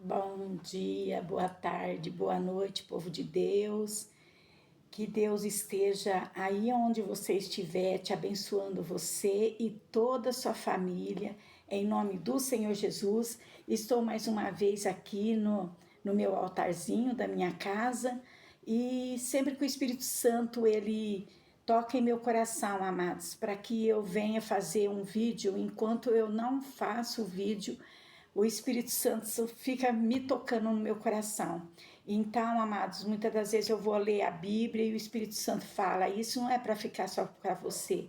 Bom dia, boa tarde, boa noite, povo de Deus. Que Deus esteja aí onde você estiver, te abençoando você e toda a sua família, em nome do Senhor Jesus. Estou mais uma vez aqui no meu altarzinho da minha casa e sempre que o Espírito Santo ele toca em meu coração, amados, para que eu venha fazer um vídeo. Enquanto eu não faço o vídeo, o Espírito Santo fica me tocando no meu coração. Então, amados, muitas das vezes eu vou ler a Bíblia e o Espírito Santo fala: isso não é para ficar só para você.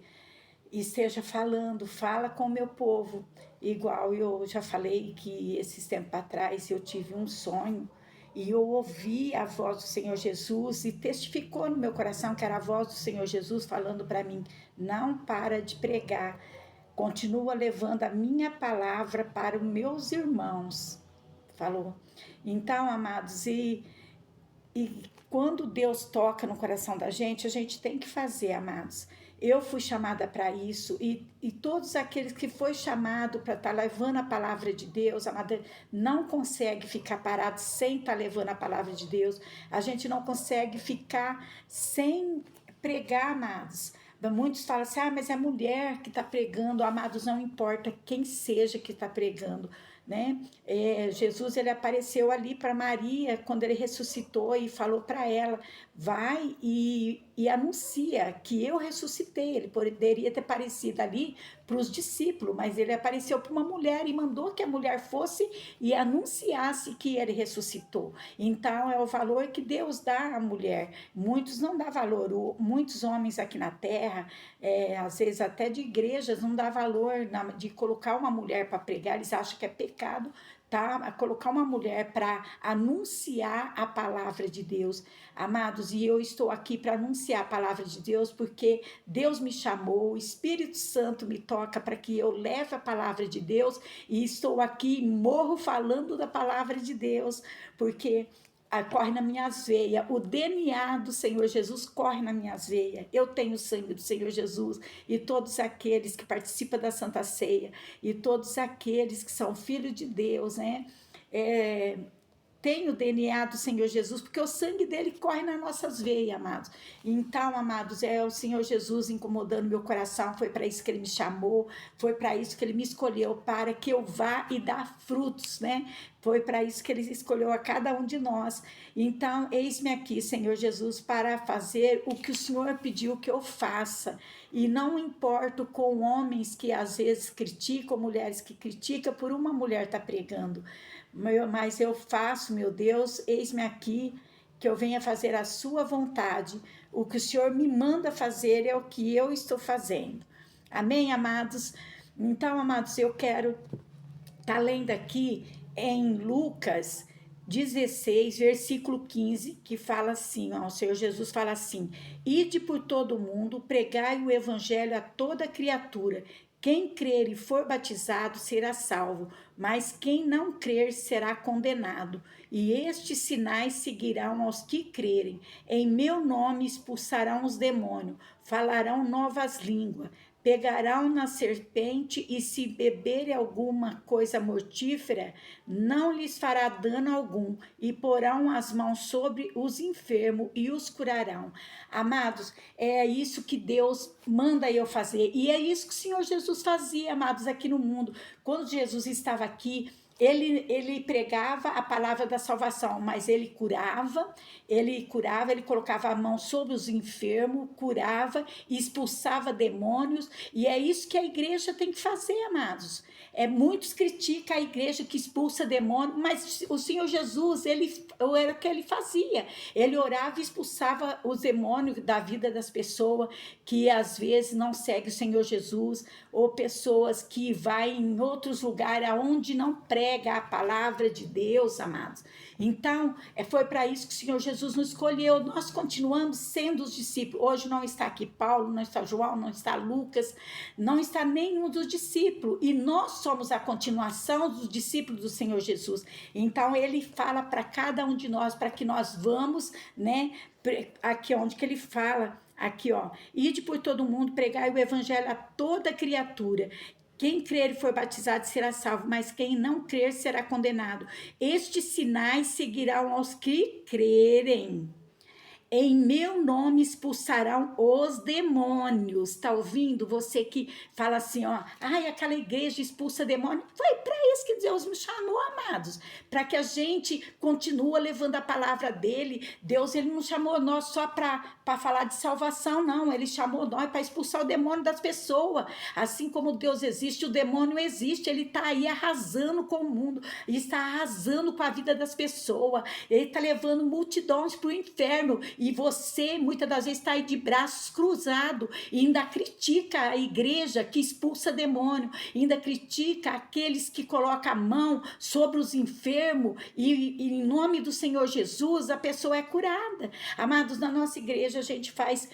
E esteja falando, fala com o meu povo. Igual eu já falei que esses tempos atrás eu tive um sonho e eu ouvi a voz do Senhor Jesus e testificou no meu coração que era a voz do Senhor Jesus falando para mim: não para de pregar, continua levando a minha palavra para os meus irmãos. Falou. Então, amados, e quando Deus toca no coração da gente, a gente tem que fazer, amados. Eu fui chamada para isso e todos aqueles que foi chamado para estar levando a palavra de Deus, amada, não consegue ficar parado sem estar levando a palavra de Deus. A gente não consegue ficar sem pregar, amados. Muitos falam assim: mas é mulher que está pregando. Amados, não importa quem seja que está pregando, né? Jesus ele apareceu ali para Maria quando ele ressuscitou e falou para ela: vai e anuncia que eu ressuscitei. Ele poderia ter aparecido ali para os discípulos, mas ele apareceu para uma mulher e mandou que a mulher fosse e anunciasse que ele ressuscitou. Então é o valor que Deus dá à mulher. Muitos não dão valor, muitos homens aqui na terra, às vezes até de igrejas, não dá valor de colocar uma mulher para pregar. Eles acham que é pecado, tá? Colocar uma mulher para anunciar a palavra de Deus. Amados, e eu estou aqui para anunciar a palavra de Deus porque Deus me chamou, o Espírito Santo me toca para que eu leve a palavra de Deus e estou aqui, morro falando da palavra de Deus, porque corre nas minhas veias, o DNA do Senhor Jesus corre nas minhas veias. Eu tenho o sangue do Senhor Jesus e todos aqueles que participam da Santa Ceia e todos aqueles que são filhos de Deus, né? Tem o DNA do Senhor Jesus, porque o sangue dele corre nas nossas veias, amados. Então, amados, é o Senhor Jesus incomodando meu coração, foi para isso que ele me chamou, foi para isso que ele me escolheu, para que eu vá e dar frutos, né? Foi para isso que ele escolheu a cada um de nós. Então, eis-me aqui, Senhor Jesus, para fazer o que o Senhor pediu que eu faça. E não importo com homens que às vezes criticam, mulheres que criticam por uma mulher estar pregando. Mas eu faço, meu Deus, eis-me aqui, que eu venha fazer a sua vontade. O que o Senhor me manda fazer é o que eu estou fazendo. Amém, amados? Então, amados, eu quero estar lendo aqui em Lucas 16, versículo 15, que fala assim, ó, o Senhor Jesus fala assim: ide por todo o mundo, pregai o evangelho a toda criatura. Quem crer e for batizado será salvo, mas quem não crer será condenado. E estes sinais seguirão aos que crerem. Em meu nome expulsarão os demônios, falarão novas línguas, pegarão na serpente e se beberem alguma coisa mortífera, não lhes fará dano algum, e porão as mãos sobre os enfermos e os curarão. Amados, é isso que Deus manda eu fazer, e é isso que o Senhor Jesus fazia, amados, aqui no mundo. Quando Jesus estava aqui, ele pregava a palavra da salvação, mas ele curava, ele colocava a mão sobre os enfermos, curava, expulsava demônios, e é isso que a igreja tem que fazer, amados. Muitos criticam a igreja que expulsa demônio, mas o Senhor Jesus, era o que ele fazia. Ele orava e expulsava os demônios da vida das pessoas que às vezes não seguem o Senhor Jesus, ou pessoas que vão em outros lugares aonde não prega a palavra de Deus, amados. Então, foi para isso que o Senhor Jesus nos escolheu. Nós continuamos sendo os discípulos. Hoje não está aqui Paulo, não está João, não está Lucas, não está nenhum dos discípulos. E nós somos a continuação dos discípulos do Senhor Jesus. Então, ele fala para cada um de nós, para que nós vamos, né? Aqui onde que ele fala, aqui ó: ide por todo mundo, pregai o evangelho a toda criatura. Quem crer e for batizado será salvo, mas quem não crer será condenado. Estes sinais seguirão aos que crerem. Em meu nome expulsarão os demônios. Tá ouvindo? Você que fala assim, ó, ai, aquela igreja expulsa demônio. Foi para isso que Deus me chamou, amados. Para que a gente continue levando a palavra dele. Deus, ele não chamou nós só para falar de salvação, não. Ele chamou nós para expulsar o demônio das pessoas. Assim como Deus existe, o demônio existe. Ele está aí arrasando com o mundo. Ele está arrasando com a vida das pessoas. Ele está levando multidões para o inferno. E você, muitas das vezes, está aí de braços cruzados e ainda critica a igreja que expulsa demônio, ainda critica aqueles que colocam a mão sobre os enfermos e em nome do Senhor Jesus a pessoa é curada. Amados, na nossa igreja a gente faz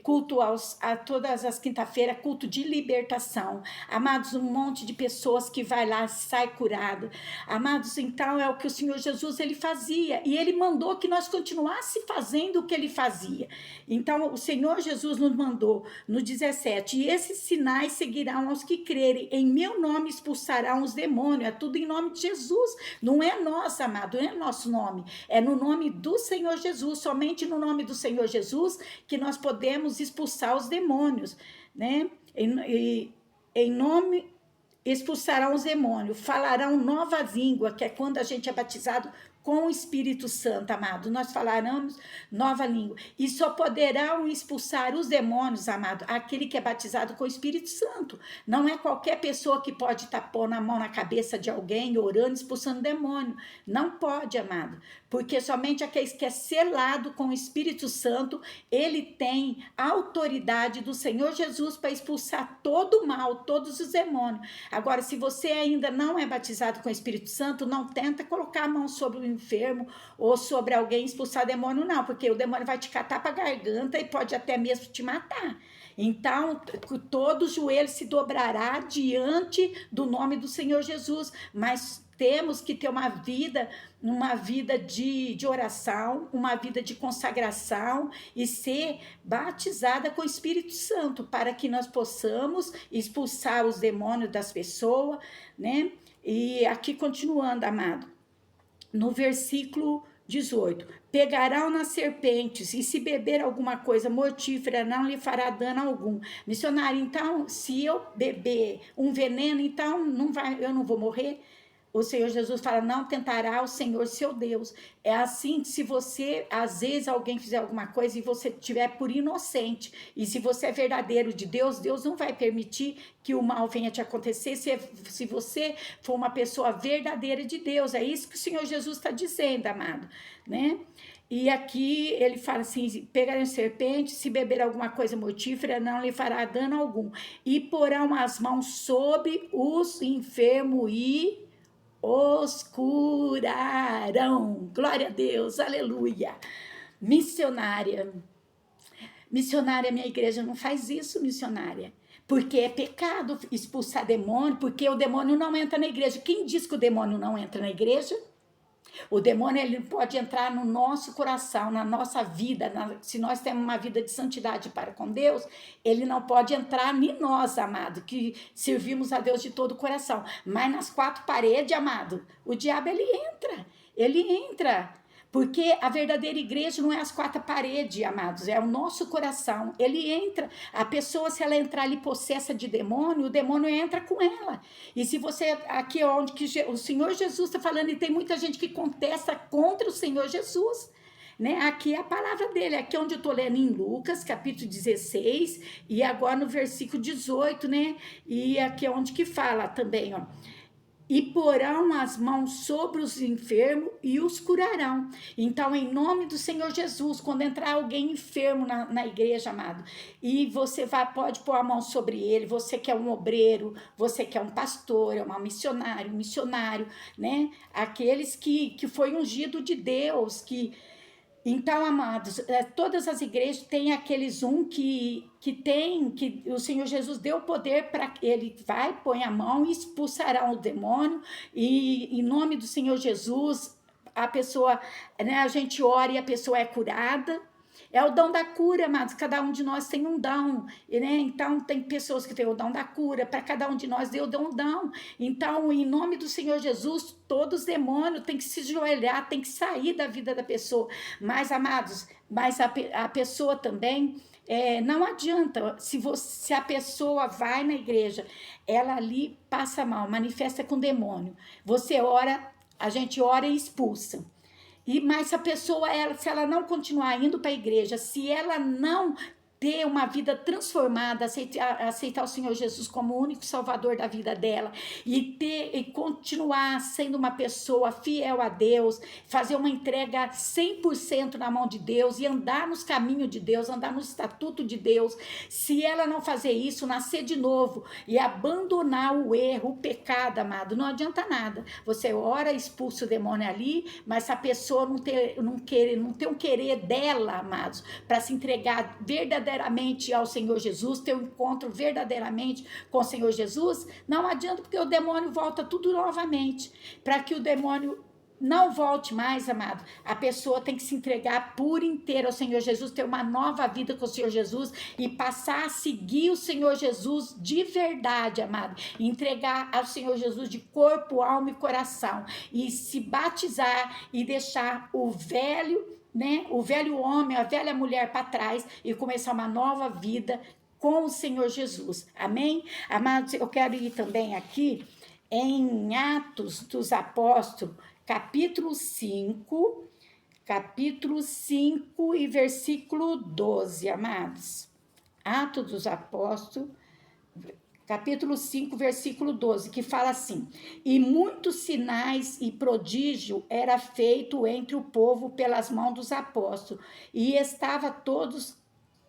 culto a todas as quinta-feiras, culto de libertação. Amados, um monte de pessoas que vai lá, sai curado. Amados, então é o que o Senhor Jesus ele fazia, e ele mandou que nós continuássemos fazendo o que ele fazia. Então o Senhor Jesus nos mandou no 17, e esses sinais seguirão aos que crerem, em meu nome expulsarão os demônios. É tudo em nome de Jesus, não é nosso, amado, não é nosso nome, é no nome do Senhor Jesus, somente no nome do Senhor Jesus que nós podemos expulsar os demônios, né? Em nome expulsarão os demônios, falarão nova língua, que é quando a gente é batizado com o Espírito Santo, amado. Nós falaremos nova língua. E só poderão expulsar os demônios, amado, aquele que é batizado com o Espírito Santo. Não é qualquer pessoa que pode estar pondo a mão na cabeça de alguém, orando, expulsando demônio. Não pode, amado. Porque somente aquele que é selado com o Espírito Santo, ele tem a autoridade do Senhor Jesus para expulsar todo o mal, todos os demônios. Agora, se você ainda não é batizado com o Espírito Santo, não tenta colocar a mão sobre o enfermo ou sobre alguém expulsar demônio, não, porque o demônio vai te catar para a garganta e pode até mesmo te matar. Então, todo joelho se dobrará diante do nome do Senhor Jesus, mas temos que ter uma vida de oração, uma vida de consagração e ser batizada com o Espírito Santo, para que nós possamos expulsar os demônios das pessoas, né? E aqui continuando, amado, no versículo 18, pegarão nas serpentes, e se beber alguma coisa mortífera, não lhe fará dano algum. Missionário, então, se eu beber um veneno, então eu não vou morrer? O Senhor Jesus fala, não tentará o Senhor seu Deus. É assim que se você, às vezes alguém fizer alguma coisa e você tiver por inocente, e se você é verdadeiro de Deus, Deus não vai permitir que o mal venha te acontecer se você for uma pessoa verdadeira de Deus. É isso que o Senhor Jesus está dizendo, amado, né? E aqui ele fala assim, pegarem serpente, se beber alguma coisa mortífera, não lhe fará dano algum. E porão as mãos sobre os enfermos e os curarão. Glória a Deus, aleluia. Missionária, minha igreja não faz isso, missionária. Porque é pecado expulsar demônio, porque o demônio não entra na igreja. Quem diz que o demônio não entra na igreja? O demônio ele pode entrar no nosso coração, na nossa vida, se nós temos uma vida de santidade para com Deus, ele não pode entrar em nós, amado, que servimos a Deus de todo o coração. Mas nas quatro paredes, amado, o diabo ele entra. Porque a verdadeira igreja não é as quatro paredes, amados, é o nosso coração. Ele entra, a pessoa, se ela entrar ali possessa de demônio, o demônio entra com ela. E se você, aqui onde que o Senhor Jesus está falando, e tem muita gente que contesta contra o Senhor Jesus, né? Aqui é a palavra dele, aqui onde eu estou lendo em Lucas, capítulo 16, e agora no versículo 18, né? E aqui é onde que fala também, ó. E porão as mãos sobre os enfermos e os curarão. Então, em nome do Senhor Jesus, quando entrar alguém enfermo na igreja, amado, e você pode pôr a mão sobre ele, você que é um obreiro, você que é um pastor, é um missionário, né? Aqueles que foi ungido de Deus, que... Então, amados, todas as igrejas têm aqueles que o Senhor Jesus deu poder para ele vai, põe a mão e expulsará o demônio, e em nome do Senhor Jesus, a pessoa, né, a gente ora e a pessoa é curada, É o dom da cura, amados. Cada um de nós tem um dom, né? Então, tem pessoas que têm o dom da cura. Para cada um de nós, Deus deu um dom. Então, em nome do Senhor Jesus, todos os demônios têm que se ajoelhar, têm que sair da vida da pessoa. Mas, amados, a pessoa também, não adianta, se a pessoa vai na igreja, ela ali passa mal, manifesta com demônio. Você ora, a gente ora e expulsa. Mas se a pessoa, se ela não continuar indo para a igreja, se ela não ter uma vida transformada, aceitar o Senhor Jesus como o único salvador da vida dela e continuar sendo uma pessoa fiel a Deus, fazer uma entrega 100% na mão de Deus e andar nos caminhos de Deus, andar no estatuto de Deus, se ela não fazer isso, nascer de novo e abandonar o erro, o pecado, amado, não adianta nada. Você ora, expulsa o demônio ali, mas se a pessoa não tem um querer dela, amados, para se entregar verdadeiramente ao Senhor Jesus, ter um encontro verdadeiramente com o Senhor Jesus, não adianta, porque o demônio volta tudo novamente. Para que o demônio não volte mais, amado, a pessoa tem que se entregar por inteiro ao Senhor Jesus, ter uma nova vida com o Senhor Jesus e passar a seguir o Senhor Jesus de verdade, amado, entregar ao Senhor Jesus de corpo, alma e coração, e se batizar e deixar o velho, né, o velho homem, a velha mulher para trás e começar uma nova vida com o Senhor Jesus, amém? Amados, eu quero ir também aqui em Atos dos Apóstolos, capítulo 5 e versículo 12, amados. Atos dos Apóstolos, capítulo 5, versículo 12, que fala assim: e muitos sinais e prodígio era feito entre o povo pelas mãos dos apóstolos, e estava todos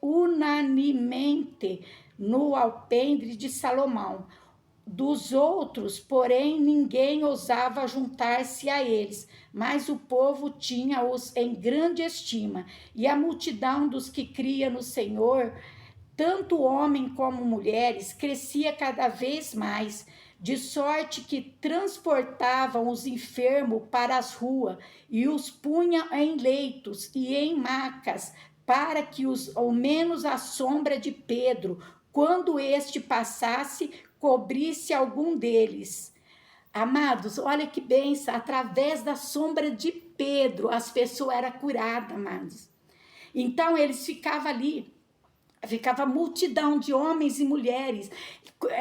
unanimemente no alpendre de Salomão. Dos outros, porém, ninguém ousava juntar-se a eles, mas o povo tinha-os em grande estima, e a multidão dos que cria no Senhor, tanto homem como mulheres, crescia cada vez mais, de sorte que transportavam os enfermos para as ruas e os punha em leitos e em macas, para que ao menos a sombra de Pedro, quando este passasse, cobrisse algum deles. Amados, olha que bênção, através da sombra de Pedro, as pessoas eram curadas, amados. Então, eles ficavam ali, ficava multidão de homens e mulheres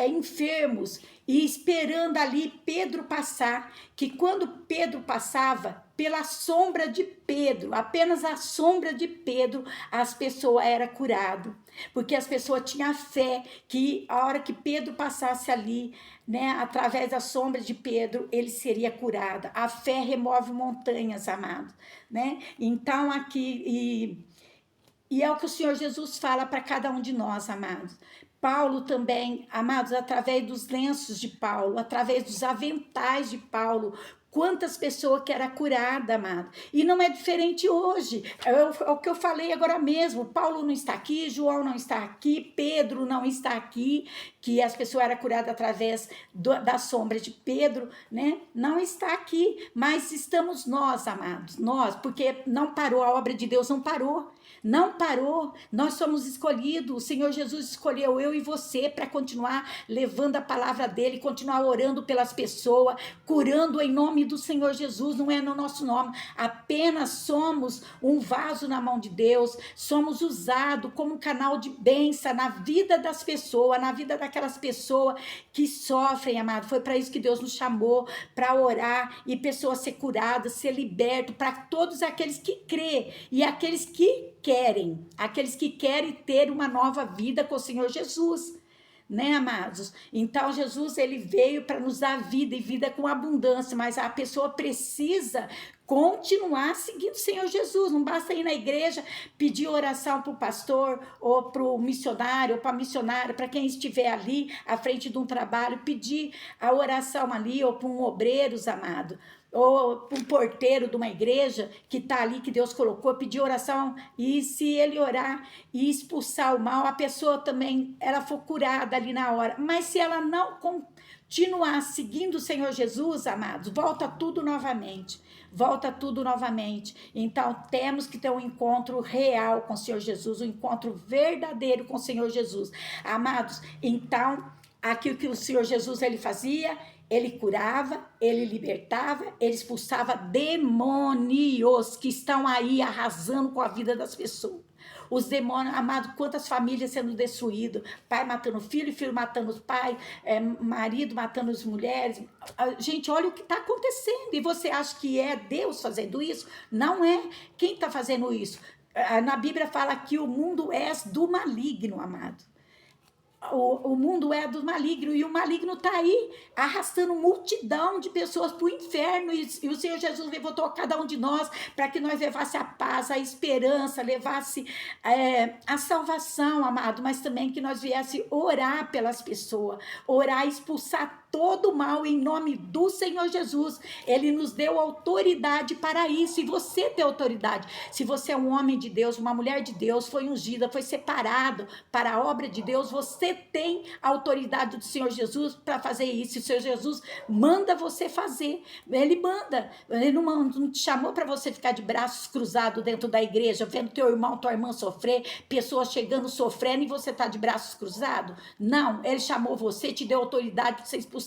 enfermos e esperando ali Pedro passar, que quando Pedro passava, pela sombra de Pedro, apenas a sombra de Pedro, as pessoas eram curadas, porque as pessoas tinham fé que a hora que Pedro passasse ali, né, através da sombra de Pedro, ele seria curado. A fé remove montanhas, amados, né? Então aqui e é o que o Senhor Jesus fala para cada um de nós, amados. Paulo também, amados, através dos lenços de Paulo, através dos aventais de Paulo, quantas pessoas que era curada, amado. E não é diferente hoje. É o que eu falei agora mesmo. Paulo não está aqui, João não está aqui, Pedro não está aqui, que as pessoas eram curadas através da sombra de Pedro, né? Não está aqui, mas estamos nós, amados, nós, porque não parou, a obra de Deus não parou. Não parou, nós somos escolhidos, o Senhor Jesus escolheu eu e você para continuar levando a palavra dele, continuar orando pelas pessoas, curando em nome do Senhor Jesus, não é no nosso nome, apenas somos um vaso na mão de Deus, somos usados como um canal de bênção na vida das pessoas, na vida daquelas pessoas que sofrem, amado. Foi para isso que Deus nos chamou, para orar e pessoas ser curadas, ser libertas, para todos aqueles que crê e aqueles que querem ter uma nova vida com o Senhor Jesus, né, amados? Então Jesus, ele veio para nos dar vida e vida com abundância, mas a pessoa precisa continuar seguindo o Senhor Jesus. Não basta ir na igreja pedir oração para o pastor ou para o missionário ou para a missionária, para quem estiver ali à frente de um trabalho, pedir a oração ali, ou para um obreiro, amado, ou um porteiro de uma igreja que está ali, que Deus colocou, pedir oração, e se ele orar e expulsar o mal, a pessoa também, ela for curada ali na hora. Mas se ela não continuar seguindo o Senhor Jesus, amados, volta tudo novamente. Volta tudo novamente. Então, temos que ter um encontro real com o Senhor Jesus, um encontro verdadeiro com o Senhor Jesus. Amados, então, aquilo que o Senhor Jesus ele fazia, ele curava, ele libertava, ele expulsava demônios que estão aí arrasando com a vida das pessoas. Os demônios, amado, quantas famílias sendo destruídas, pai matando filho, filho matando os pais, marido matando as mulheres. Gente, olha o que está acontecendo. E você acha que é Deus fazendo isso? Não é. Quem está fazendo isso? Na Bíblia fala que o mundo é do maligno, amado. O mundo é do maligno, e o maligno está aí arrastando multidão de pessoas para o inferno, e o Senhor Jesus levantou a cada um de nós para que nós levasse a paz, a esperança, levasse a salvação, amado, mas também que nós viesse orar pelas pessoas, orar e expulsar todo mal em nome do Senhor Jesus. Ele nos deu autoridade para isso, e você tem autoridade. Se você é um homem de Deus, uma mulher de Deus, foi ungida, foi separado para a obra de Deus, você tem a autoridade do Senhor Jesus para fazer isso. O Senhor Jesus manda você fazer, ele manda, ele não te chamou para você ficar de braços cruzados dentro da igreja, vendo teu irmão, tua irmã sofrer, pessoas chegando sofrendo e você tá de braços cruzados. Não, ele chamou você, te deu autoridade para você expulsar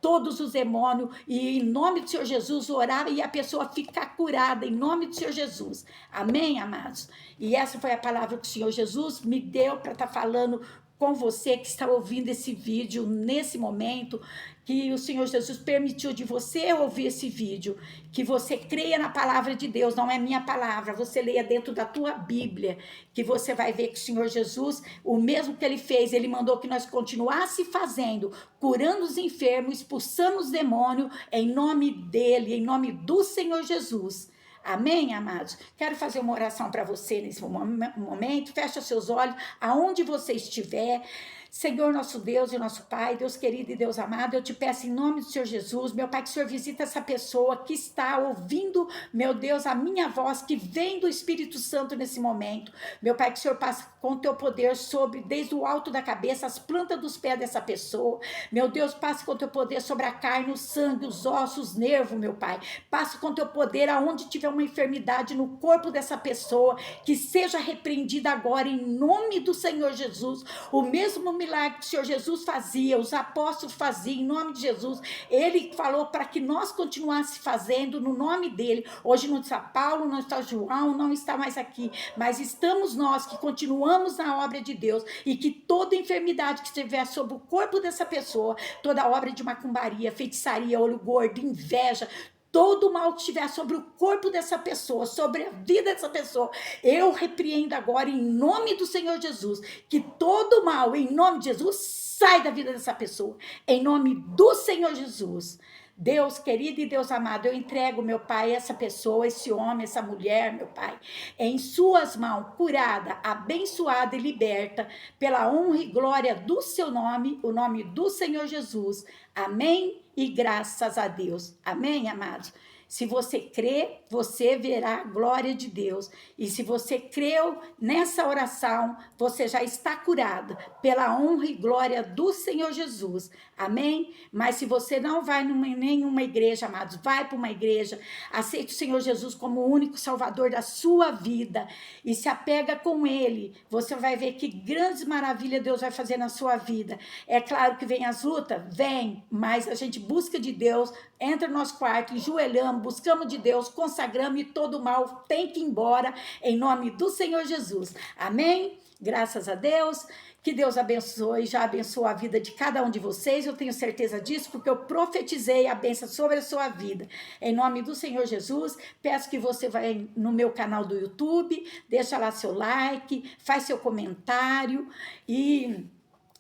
todos os demônios, e em nome do Senhor Jesus orar e a pessoa ficar curada, em nome do Senhor Jesus. Amém, amados? E essa foi a palavra que o Senhor Jesus me deu para estar falando com você que está ouvindo esse vídeo nesse momento, que o Senhor Jesus permitiu de você ouvir esse vídeo, que você creia na palavra de Deus, não é minha palavra, você leia dentro da tua Bíblia, que você vai ver que o Senhor Jesus, o mesmo que ele fez, ele mandou que nós continuasse fazendo, curando os enfermos, expulsando os demônios, em nome dele, em nome do Senhor Jesus. Amém, amados? Quero fazer uma oração para você nesse momento. Fecha seus olhos, aonde você estiver. Senhor, nosso Deus e nosso Pai, Deus querido e Deus amado, eu te peço em nome do Senhor Jesus, meu Pai, que o Senhor visita essa pessoa que está ouvindo, meu Deus, a minha voz, que vem do Espírito Santo nesse momento. Meu Pai, que o Senhor passe com o teu poder sobre, desde o alto da cabeça, as plantas dos pés dessa pessoa. Meu Deus, passe com o teu poder sobre a carne, o sangue, os ossos, os nervos, meu Pai. Passe com o teu poder aonde tiver uma enfermidade no corpo dessa pessoa, que seja repreendida agora em nome do Senhor Jesus. O mesmo milagre que o Senhor Jesus fazia, os apóstolos faziam, em nome de Jesus, ele falou para que nós continuássemos fazendo no nome dele. Hoje não está Paulo, não está João, não está mais aqui, mas estamos nós que continuamos na obra de Deus, e que toda enfermidade que estiver sobre o corpo dessa pessoa, toda obra de macumbaria, feitiçaria, olho gordo, inveja, todo mal que estiver sobre o corpo dessa pessoa, sobre a vida dessa pessoa, eu repreendo agora em nome do Senhor Jesus, que todo mal, em nome de Jesus, sai da vida dessa pessoa, em nome do Senhor Jesus. Deus querido e Deus amado, eu entrego, meu Pai, essa pessoa, esse homem, essa mulher, meu Pai, em suas mãos, curada, abençoada e liberta, pela honra e glória do seu nome, o nome do Senhor Jesus. Amém e graças a Deus. Amém, amados? Se você crê, você verá a glória de Deus. E se você creu nessa oração, você já está curado pela honra e glória do Senhor Jesus. Amém? Mas se você não vai em nenhuma igreja, amados, vai para uma igreja, aceite o Senhor Jesus como o único salvador da sua vida e se apega com ele. Você vai ver que grandes maravilhas Deus vai fazer na sua vida. É claro que vem as lutas, vem, mas a gente busca de Deus, entra no nosso quarto, enjoelhamos, buscamos de Deus, consagramos, e todo mal tem que ir embora, em nome do Senhor Jesus. Amém? Graças a Deus. Que Deus abençoe, já abençoou a vida de cada um de vocês, eu tenho certeza disso, porque eu profetizei a bênção sobre a sua vida. Em nome do Senhor Jesus, peço que você vá no meu canal do YouTube, deixa lá seu like, faz seu comentário e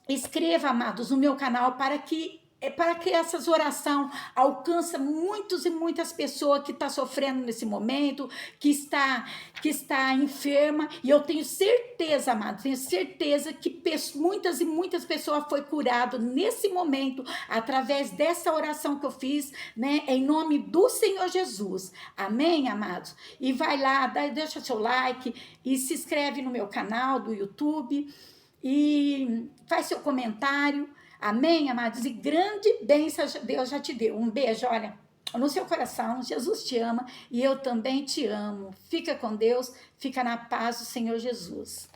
escreva, amados, no meu canal para que essas orações alcancem muitos e muitas pessoas que estão sofrendo nesse momento, que está enferma, e eu tenho certeza, amados, tenho certeza que muitas e muitas pessoas foram curadas nesse momento, através dessa oração que eu fiz, né, em nome do Senhor Jesus. Amém, amados? E vai lá, deixa seu like, e se inscreve no meu canal do YouTube, e faz seu comentário. Amém, amados? E grande bênção Deus já te deu. Um beijo, olha, no seu coração. Jesus te ama e eu também te amo. Fica com Deus, fica na paz do Senhor Jesus.